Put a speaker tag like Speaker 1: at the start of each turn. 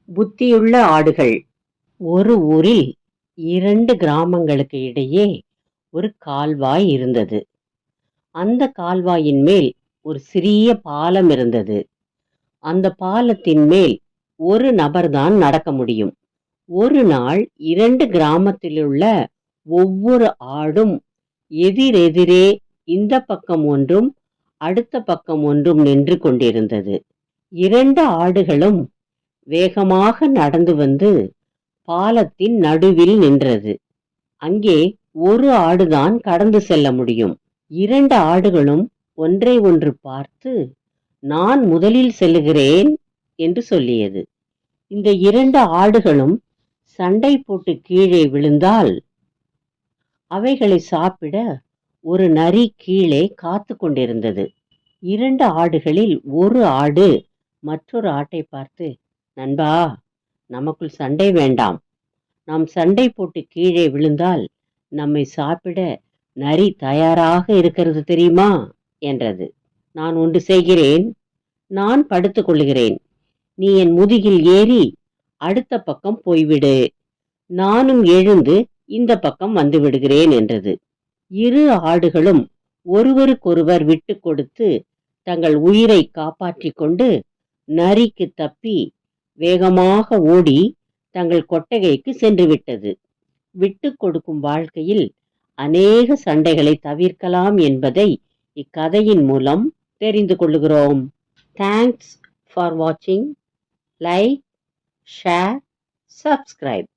Speaker 1: புத்தியுள்ள ஆடுகள். ஒரு ஊரில் 2 கிராமங்களுக்கு இடையே ஒரு கால்வாய் இருந்தது. அந்த கால்வாயின் மேல் ஒரு சிறிய பாலம் இருந்தது. அந்த பாலத்தின் மேல் ஒரு நபர்தான் நடக்க முடியும். ஒரு நாள் 2 கிராமத்திலுள்ள ஒவ்வொரு ஆடும் எதிரெதிரே இந்த பக்கம் ஒன்றும் அடுத்த பக்கம் ஒன்றும் நின்று கொண்டிருந்தது. 2 ஆடுகளும் வேகமாக நடந்து வந்து பாலத்தின் நடுவில் நின்றது. அங்கே ஒரு ஆடுதான் கடந்து செல்ல முடியும். 2 ஆடுகளும் ஒன்றை ஒன்று பார்த்து, நான் முதலில் செல்லுகிறேன் என்று சொல்லியது. இந்த 2 ஆடுகளும் சண்டை போட்டு கீழே விழுந்தால் அவைகளை சாப்பிட ஒரு நரி கீழே காத்து கொண்டிருந்தது. 2 ஆடுகளில் ஒரு ஆடு மற்றொரு ஆட்டை பார்த்து, நண்பா, நமக்குள் சண்டை வேண்டாம். நாம் சண்டை போட்டு கீழே விழுந்தால் நம்மை சாப்பிட நரி தயாராக இருக்கிறது தெரியுமா என்றது. நான் ஒன்று செய்கிறேன். நான் படுத்துக் கொள்கிறேன். நீ என் முதுகில் ஏறி அடுத்த பக்கம் போய்விடு. நானும் எழுந்து இந்த பக்கம் வந்து விடுகிறேன் என்றது. 2 ஆடுகளும் ஒருவருக்கொருவர் விட்டு கொடுத்து தங்கள் உயிரை காப்பாற்றிக் கொண்டு நரிக்கு தப்பி வேகமாக ஓடி தங்கள் கொட்டகைக்கு சென்று விட்டது. விட்டு கொடுக்கும் வாழ்க்கையில் அநேக சண்டைகளை தவிர்க்கலாம் என்பதை இக்கதையின் மூலம் தெரிந்து கொள்கிறோம். தேங்க்ஸ் ஃபார் வாட்சிங். Like, share, subscribe.